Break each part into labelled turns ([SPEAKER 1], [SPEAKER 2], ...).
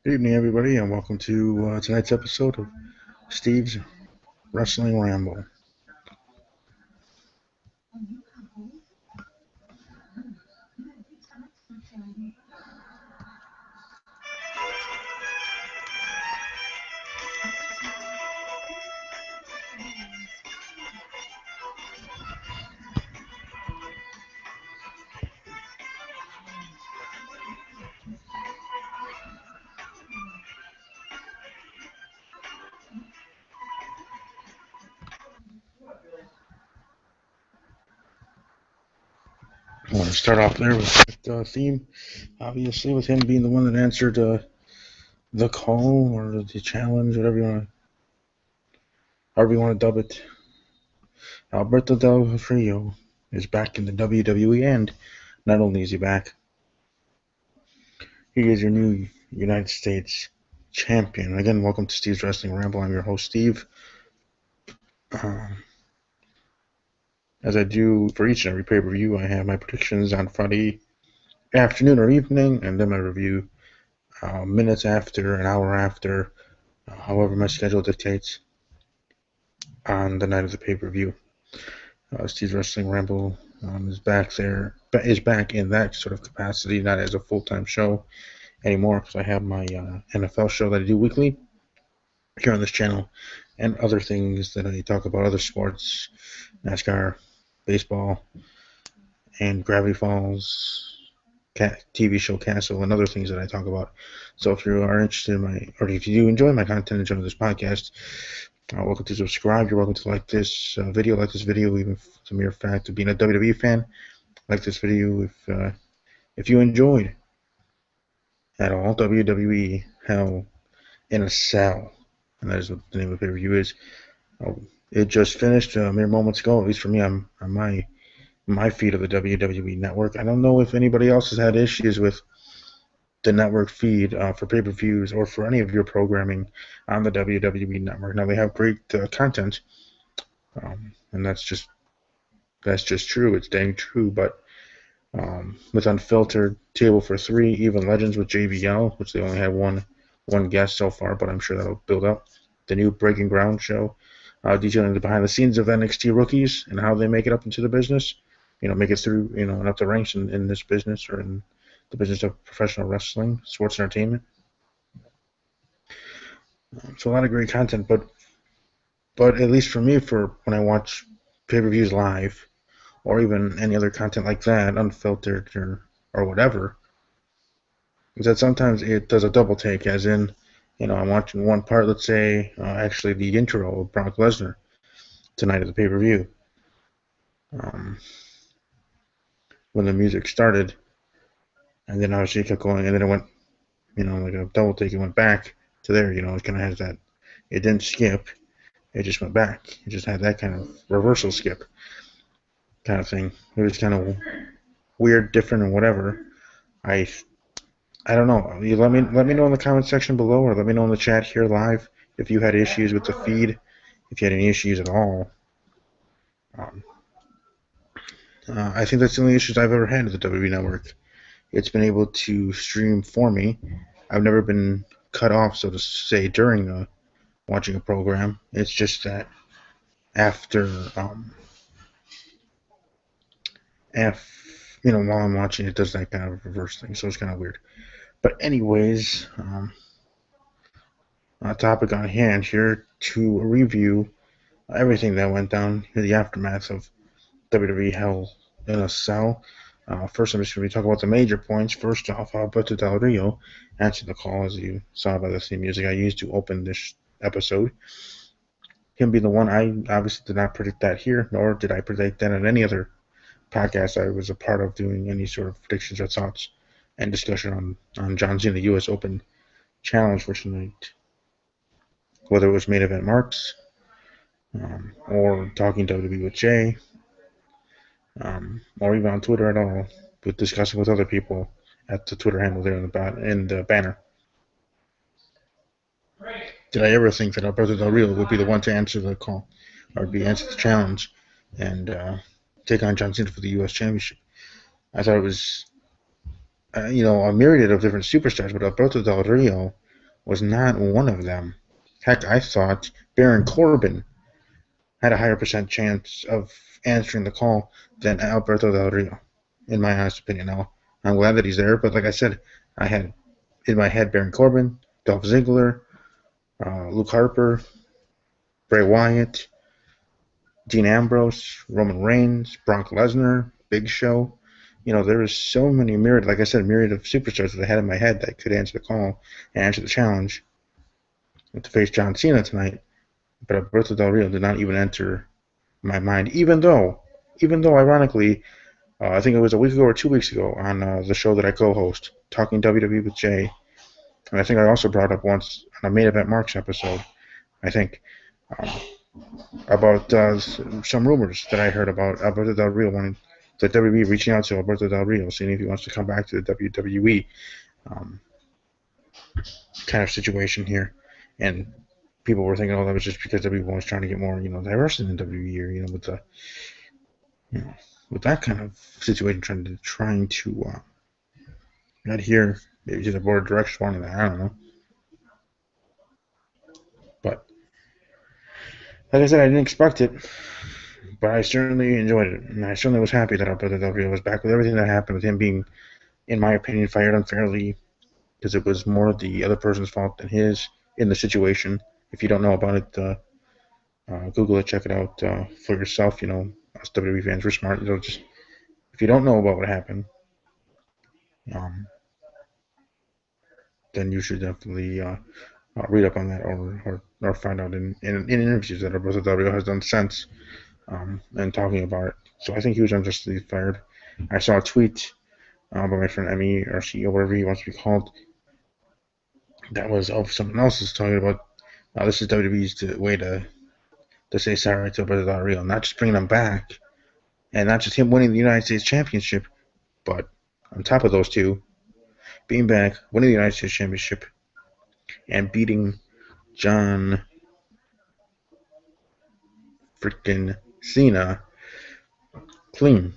[SPEAKER 1] Good evening, everybody, and welcome to tonight's episode of Steve's Wrestling Ramble. I want to start off there with the theme, obviously, with him being the one that answered the call or the challenge, however you want to dub it. Alberto Del Rio is back in the WWE, and not only is he back, he is your new United States champion. Again, welcome to Steve's Wrestling Ramble. I'm your host, Steve. As I do for each and every pay-per-view, I have my predictions on Friday afternoon or evening, and then my review minutes after, an hour after, however my schedule dictates, on the night of the pay-per-view. Steve's Wrestling Ramble is back in that sort of capacity, not as a full-time show anymore, because I have my NFL show that I do weekly here on this channel, and other things that I talk about, other sports, NASCAR, baseball, and Gravity Falls, TV show Castle, and other things that I talk about. So if you are interested or if you do enjoy my content, enjoy this podcast, welcome to subscribe. You're welcome to like this video, even if it's a mere fact of being a WWE fan. Like this video if you enjoyed at all. WWE Hell in a Cell, and that is what the name of the pay-per-view is. It just finished mere moments ago. At least for me, I'm on my feed of the WWE Network. I don't know if anybody else has had issues with the network feed for pay-per-views or for any of your programming on the WWE Network. Now, they have great content, and that's just true. It's dang true. But with Unfiltered, Table for Three, even Legends with JBL, which they only had one guest so far, but I'm sure that'll build up. The new Breaking Ground show, detailing the behind the scenes of NXT rookies and how they make it up into the business. Make it through, and up the ranks in this business, or in the business of professional wrestling, sports entertainment. So a lot of great content, but at least for me, for when I watch pay-per-views live, or even any other content like that, Unfiltered or whatever, is that sometimes it does a double take, as in, I'm watching one part, let's say, actually the intro of Brock Lesnar tonight at the pay-per-view. When the music started, and then obviously it kept going, and then it went, like a double take, it went back to there, it kind of has that, it didn't skip, it just went back. It just had that kind of reversal skip kind of thing. It was kind of weird, different, and whatever. I don't know. You let me know in the comment section below, or let me know in the chat here live if you had issues with the feed, if you had any issues at all. I think that's the only issues I've ever had with the WWE Network. It's been able to stream for me. I've never been cut off, so to say, during watching a program. It's just that after, while I'm watching, it does that kind of reverse thing, so it's kind of weird. But anyways, topic on hand here to review everything that went down in the aftermath of WWE Hell in a Cell. First, I'm just going to be talking about the major points. First off, Alberto Del Rio answered the call, as you saw by the theme music I used to open this episode. Him being the one, I obviously did not predict that here, nor did I predict that in any other podcast I was a part of doing any sort of predictions or thoughts and discussion on John Cena, the U.S. Open Challenge for tonight. Whether it was main event marks, or talking WWE with Jay, or even on Twitter at all, with discussing with other people at the Twitter handle there in the banner. Did I ever think that Alberto Del Rio would be the one to answer the call, or answer the challenge, and take on John Cena for the U.S. Championship? I thought it was, a myriad of different superstars, but Alberto Del Rio was not one of them. Heck, I thought Baron Corbin had a higher percent chance of answering the call than Alberto Del Rio, in my honest opinion. Now, I'm glad that he's there, but like I said, I had in my head Baron Corbin, Dolph Ziggler, Luke Harper, Bray Wyatt, Dean Ambrose, Roman Reigns, Brock Lesnar, Big Show. There was so many myriad, like I said, myriad of superstars that I had in my head that could answer the call and answer the challenge to face John Cena tonight. But Alberto Del Rio did not even enter my mind, even though ironically, I think it was a week ago or 2 weeks ago on the show that I co-host, Talking WWE with Jay, and I think I also brought up once on a Main Event Marks episode, I think, um, about some rumors that I heard about Alberto Del Rio wanting the WWE reaching out to Alberto Del Rio, seeing if he wants to come back to the WWE kind of situation here, and people were thinking, oh, that was just because WWE was trying to get more, diversity in WWE, with the, with that kind of situation, trying to adhere maybe to the board of directors wanted that. I don't know, but like I said, I didn't expect it, but I certainly enjoyed it, and I certainly was happy that Alberto Del Rio was back with everything that happened with him being, in my opinion, fired unfairly because it was more the other person's fault than his in the situation. If you don't know about it, Google it, check it out for yourself. Us WWE fans, we're smart. Just if you don't know about what happened, um, then you should definitely read up on that or find out in interviews that Alberto Del Rio has done since and talking about it. So I think he was unjustly fired. I saw a tweet by my friend Emmy or CEO, whatever he wants to be called, that was of someone else is talking about. This is WWE's way to say sorry to Alberto Del Rio, not just bringing him back, and not just him winning the United States Championship, but on top of those two, being back, winning the United States Championship, and beating John freaking Cena clean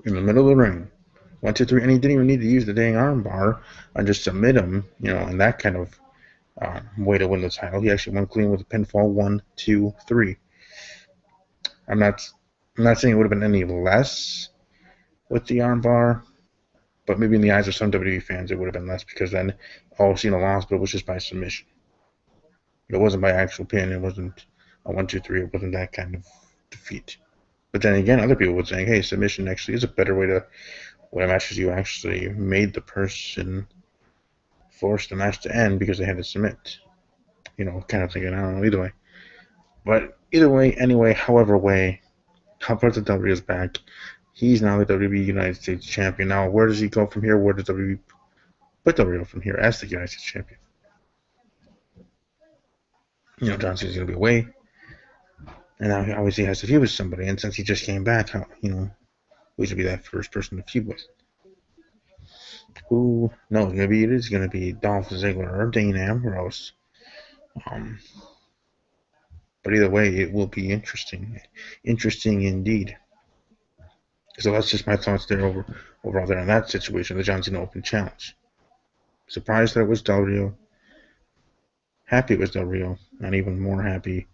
[SPEAKER 1] in the middle of the ring. 1, 2, 3, and he didn't even need to use the dang armbar and just submit him, and that kind of way to win the title. He actually went clean with a pinfall. 1, 2, 3. I'm not saying it would have been any less with the armbar, but maybe in the eyes of some WWE fans it would have been less because then Cena lost, but it was just by submission. It wasn't by actual pin. It wasn't a 1, 2, 3. It wasn't that kind of defeat. But then again, other people would say, hey, submission actually is a better way to win a match because you actually made the person force the match to end because they had to submit. Kind of thinking, I don't know, either way. But either way, anyway, however way, Alberto Del Rio is back. He's now the WWE United States Champion. Now, where does he go from here? Where does WWE put Del Rio from here as the United States Champion? John Cena's going to be away. And now he obviously has to feud with somebody. And since he just came back, who should be that first person to feud with? Who? No, it is going to be Dolph Ziggler or Dean Ambrose. But either way, it will be interesting. Interesting indeed. So that's just my thoughts there overall there on that situation, the John Cena Open Challenge. Surprised that it was Del Rio. Happy it was Del Rio. And even more happy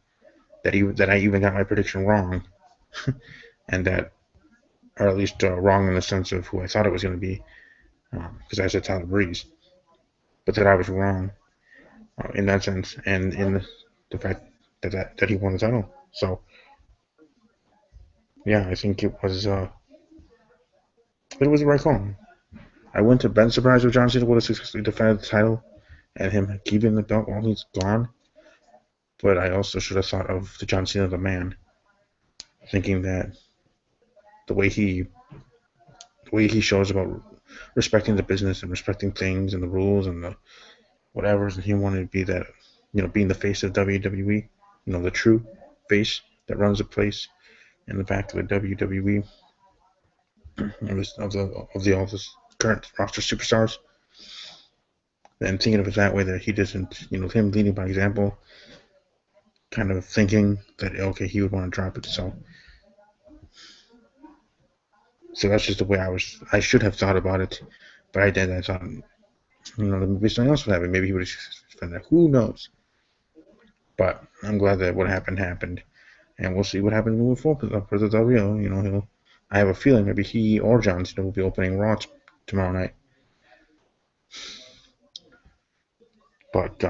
[SPEAKER 1] that I even got my prediction wrong. And that, or at least wrong in the sense of who I thought it was going to be. Because I said Tyler Breeze. But that I was wrong in that sense. And in the fact that he won the title. So, yeah, I think it was the right call. I wouldn't have been surprised if John Cena would have successfully defended the title and him keeping the belt while he's gone. But I also should have thought of the John Cena the man, thinking that the way he shows about respecting the business and respecting things and the rules and the whatevers, and he wanted to be that, being the face of WWE, the true face that runs the place and the back of the WWE of all this current roster superstars. And thinking of it that way, that he doesn't, him leading by example, kind of thinking that, okay, he would want to drop it. So that's just the way I should have thought about it. But I did. I thought, maybe something else would happen. Maybe he would have spend it. Who knows? But I'm glad that what happened, and we'll see what happens moving forward for the W. I have a feeling maybe he or John Cena will be opening Raw tomorrow night. But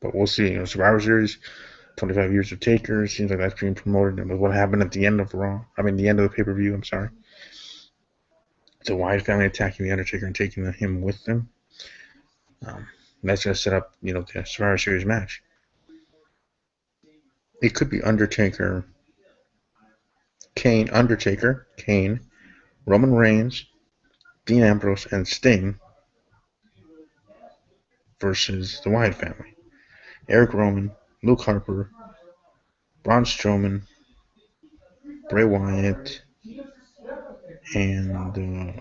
[SPEAKER 1] we'll see. Survivor Series, 25 years of Taker. Seems like that's being promoted. And with what happened at the end of Raw, the end of the pay-per-view. I'm sorry. The Wyatt family attacking the Undertaker and taking him with them. That's going to set up, the Survivor Series match. It could be Undertaker, Kane, Roman Reigns, Dean Ambrose, and Sting versus the Wyatt family. Eric Rowan, Luke Harper, Braun Strowman, Bray Wyatt, and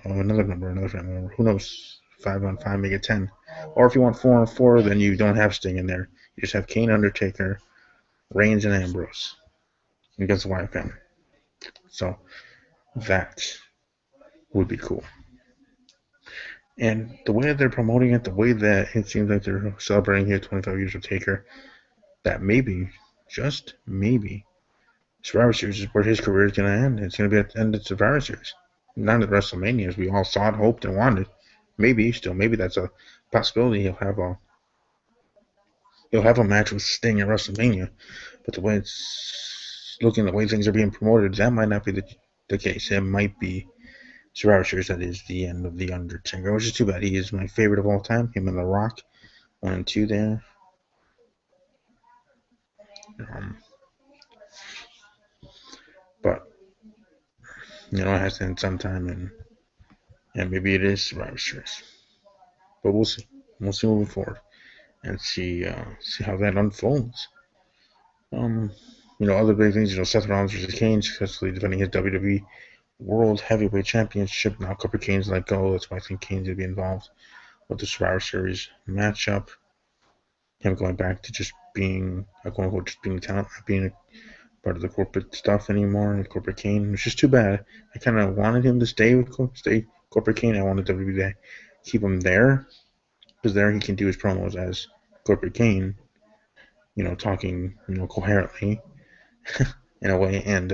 [SPEAKER 1] another family member. Who knows? 5-on-5, make it 10. Or if you want 4-on-4, then you don't have Sting in there. You just have Kane, Undertaker, Reigns, and Ambrose against the Wyatt family. So that would be cool. And the way that they're promoting it, the way that it seems like they're celebrating here 25 years of Taker, that maybe, just maybe, Survivor Series is where his career is going to end. It's going to be at the end of Survivor Series. Not at WrestleMania, as we all thought, hoped, and wanted. Maybe that's a possibility. He'll have a match with Sting at WrestleMania. But the way it's looking, the way things are being promoted, that might not be the case. It might be Survivor Series that is the end of The Undertaker, which is too bad. He is my favorite of all time. Him and The Rock, 1 and 2 there. But it has to end sometime, and maybe it is Survivor Series. But we'll see. We'll see moving forward, and see how that unfolds. Other big things. Seth Rollins versus Kane, successfully defending his WWE World Heavyweight Championship. Now Cooper Kane's let go. That's why I think Kane's gonna be involved with the Survivor Series matchup. Him going back to just being a quote unquote just being talent, not being a part of the corporate stuff anymore, and corporate Kane, which is too bad. I kind of wanted him to stay corporate Kane. I wanted WWE to keep him there, because there he can do his promos as corporate Kane, talking, coherently in a way, and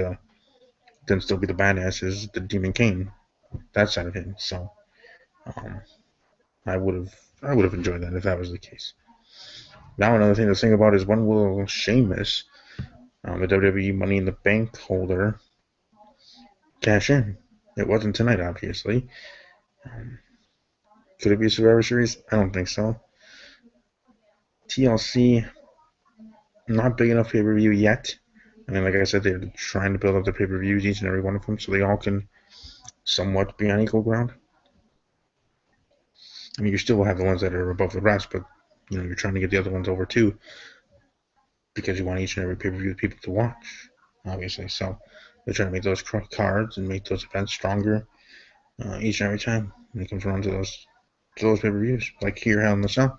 [SPEAKER 1] then still be the badass as the Demon Kane, that side of him. So I would have enjoyed that if that was the case. Now another thing to think about is, when will Sheamus, the WWE Money in the Bank holder, cash in? It wasn't tonight, obviously. Could it be a Survivor Series? I don't think so. TLC, not big enough pay-per-view yet. Like I said, they're trying to build up the pay-per-views, each and every one of them, so they all can somewhat be on equal ground. You still will have the ones that are above the rest, but you're trying to get the other ones over too, because you want each and every pay-per-view people to watch, obviously. So they're trying to make those cards and make those events stronger each and every time when it comes around to those pay-per-views, like here Hell in the Cell.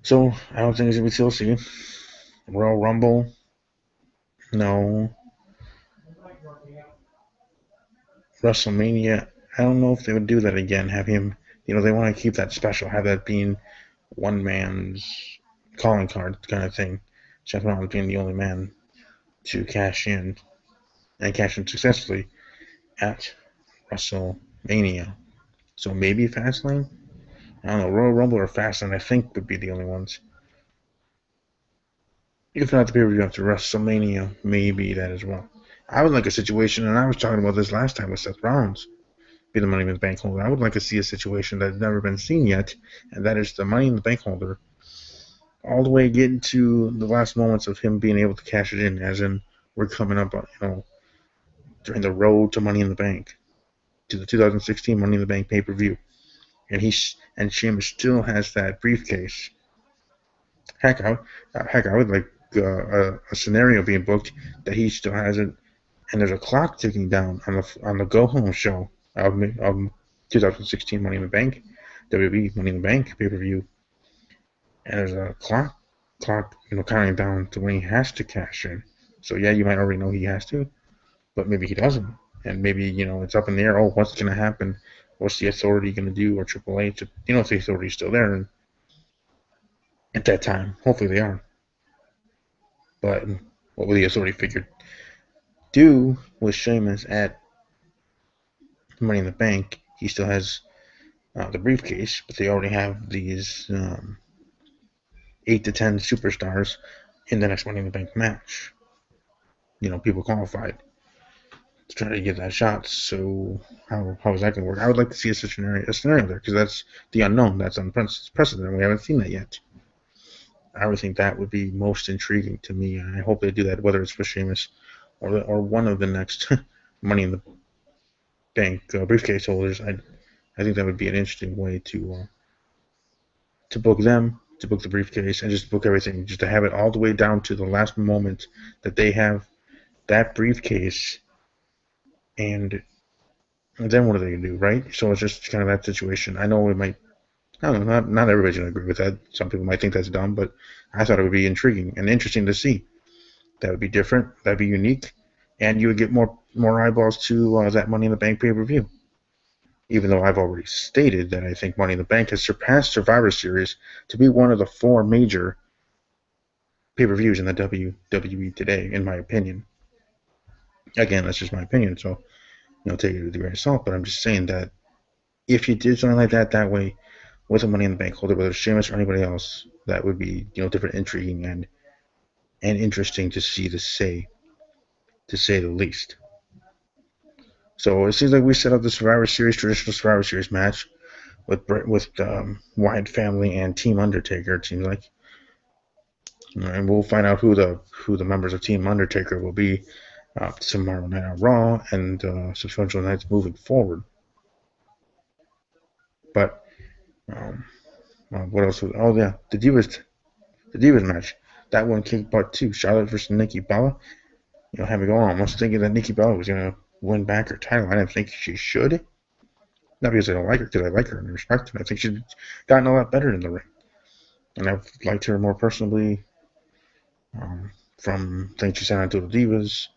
[SPEAKER 1] So I don't think it's gonna be TLC. Royal Rumble, no. WrestleMania, I don't know if they would do that again. Have him, they want to keep that special, have that being one man's calling card kind of thing. Seth Rollins being the only man to cash in, and cash in successfully at WrestleMania. So maybe Fastlane? I don't know. Royal Rumble or Fastlane, I think, would be the only ones. If not the pay-per-view after WrestleMania, maybe that as well. I would like a situation, and I was talking about this last time with Seth Rollins, be the Money in the Bank holder. I would like to see a situation that's never been seen yet, and that is the Money in the Bank holder all the way getting to the last moments of him being able to cash it in, as in we're coming up on, during the road to Money in the Bank, to the 2016 Money in the Bank pay-per-view, and Sheamus still has that briefcase. Heck, I would like a scenario being booked that he still has it, and there's a clock ticking down on the Go Home show of 2016 Money in the Bank, WWE Money in the Bank pay-per-view, and there's a clock, counting down to when he has to cash in. So yeah, you might already know he has to, but maybe he doesn't, and maybe it's up in the air. Oh, what's going to happen what's the Authority going to do, or Triple H? If the Authority's still there at that time. Hopefully they are. But what will the Authority figure do with Sheamus at Money in the Bank? He still has the briefcase, but they already have these 8 to 10 superstars in the next Money in the Bank match. People qualified to try to get that shot. So how is that going to work? I would like to see a scenario there, because that's the unknown. That's unprecedented. We haven't seen that yet. I would think that would be most intriguing to me, and I hope they do that, whether it's for Sheamus or one of the next Money in the Bank briefcase holders. I think that would be an interesting way to book them, to book the briefcase, and just book everything, just to have it all the way down to the last moment that they have that briefcase, and then what are they going to do, right? So it's just kind of that situation. I know it might, I don't know, not everybody's going to agree with that. Some people might think that's dumb, but I thought it would be intriguing and interesting to see. That would be different. That'd be unique, and you would get more eyeballs to that Money in the Bank pay-per-view. Even though I've already stated that I think Money in the Bank has surpassed Survivor Series to be one of the 4 major pay-per-views in the WWE today, in my opinion. Again, that's just my opinion, so take it with a grain of salt. But I'm just saying that if you did something like that way, with a Money in the Bank holder, whether it's Sheamus or anybody else, that would be different, intriguing, and interesting to see, to say the least. So it seems like we set up the traditional Survivor Series match with Wyatt family and Team Undertaker. It seems like, and we'll find out who the members of Team Undertaker will be tomorrow night on Raw and subsequent nights moving forward. But what else? Oh yeah, the Divas match. That one kicked butt too. Charlotte versus Nikki Bella. Have it going on. I was thinking that Nikki Bella was gonna win back her title. I didn't think she should. Not because I don't like her, because I like her and respect her. I think she's gotten a lot better in the ring, and I've liked her more personally from things she said on Total Divas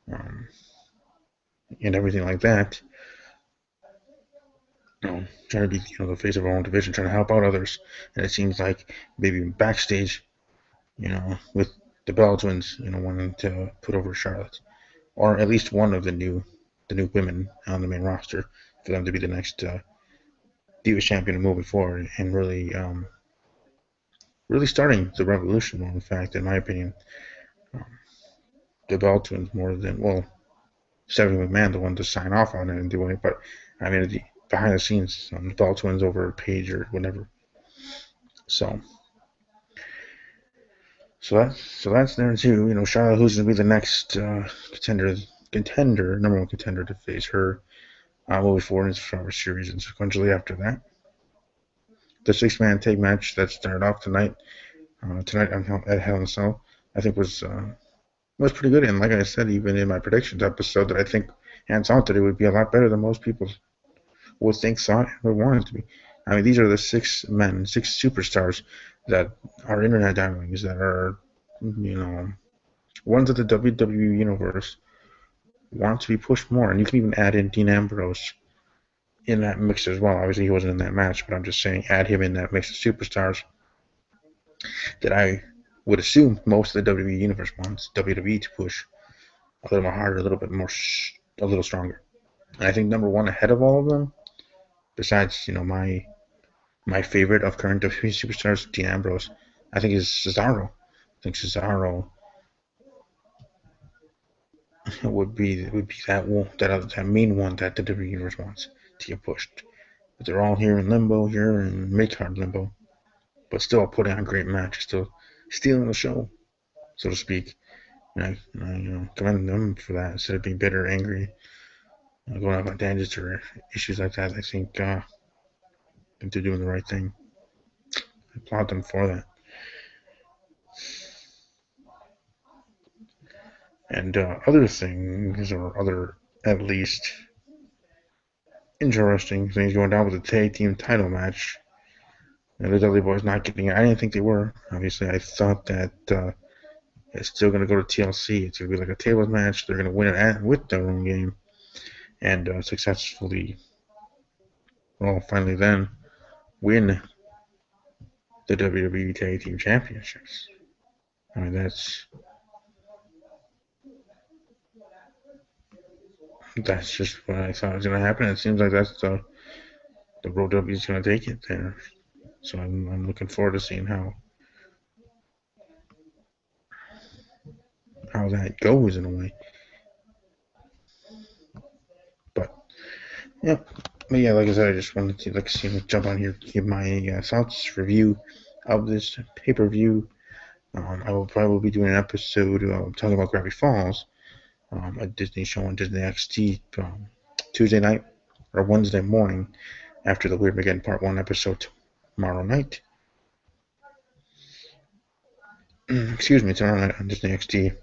[SPEAKER 1] and everything like that. Trying to be the face of her own division, trying to help out others, and it seems like maybe backstage, with the Bella Twins, wanting to put over Charlotte, or at least one of the new women on the main roster, for them to be the next Divas champion moving forward, and really starting the revolution. In fact, in my opinion, the Bella Twins more than Stephanie McMahon, the one to sign off on it and do it, but I mean behind the scenes, the Bella Twins over Paige or whatever. So that's there too. Charlotte, who's going to be the next number one contender to face her moving forward in the Survivor Series, and sequentially after that, the 6-man tag match that started off tonight at Hell in a Cell, I think was pretty good. And like I said, even in my predictions episode, that I think hands on that it would be a lot better than most people would think, thought, or wanted to be. I mean, these are the 6 superstars that are internet darlings, that are, ones of the WWE universe want to be pushed more. And you can even add in Dean Ambrose in that mix as well. Obviously, he wasn't in that match, but I'm just saying, add him in that mix of superstars that I would assume most of the WWE universe wants WWE to push a little more harder, a little bit more, a little stronger. And I think number one ahead of all of them, besides my favorite of current WWE superstars, Dean Ambrose, I think is Cesaro. I think Cesaro would be that main one that the WWE universe wants to get pushed. But they're all here in limbo, here in mid-card limbo, but still putting on a great match, still stealing the show, so to speak. And I commend them for that, instead of being bitter, angry, going off on tangents or issues like that. I think they're doing the right thing. I applaud them for that. And other things, or other, at least, interesting things going down with the tag team title match. And the Dudley Boys not getting it. I didn't think they were. Obviously, I thought that it's still going to go to TLC. It's going to be like a tables match. They're going to win it with their own game and successfully will finally then win the WWE Tag Team Championships. I mean, that's just what I thought was going to happen. It seems like that's the road W is going to take it there. So I'm looking forward to seeing how that goes in a way. But yeah, but yeah, like I said, I just wanted to jump on here, give my thoughts review of this pay per view. I will probably be doing an episode talking about Gravity Falls, a Disney show on Disney XD, Tuesday night or Wednesday morning after the Weird Again Part 1 episode tomorrow night. Excuse me, tomorrow night on Disney XD.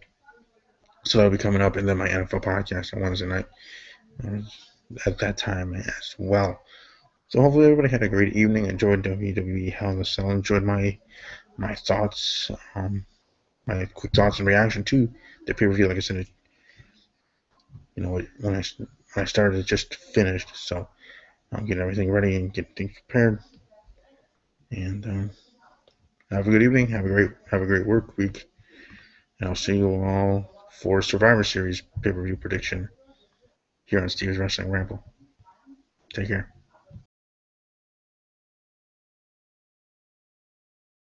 [SPEAKER 1] So that'll be coming up, and then my NFL podcast on Wednesday night at that time as well. So hopefully everybody had a great evening, enjoyed WWE Hell in a Cell, enjoyed my thoughts, my quick thoughts and reaction to the pay per view. Like I said, when I started, it just finished, so I'm getting everything ready and getting things prepared. And have a good evening. Have a great work week, and I'll see you all for Survivor Series pay per view prediction here on Steve's Wrestling Ramble. Take care.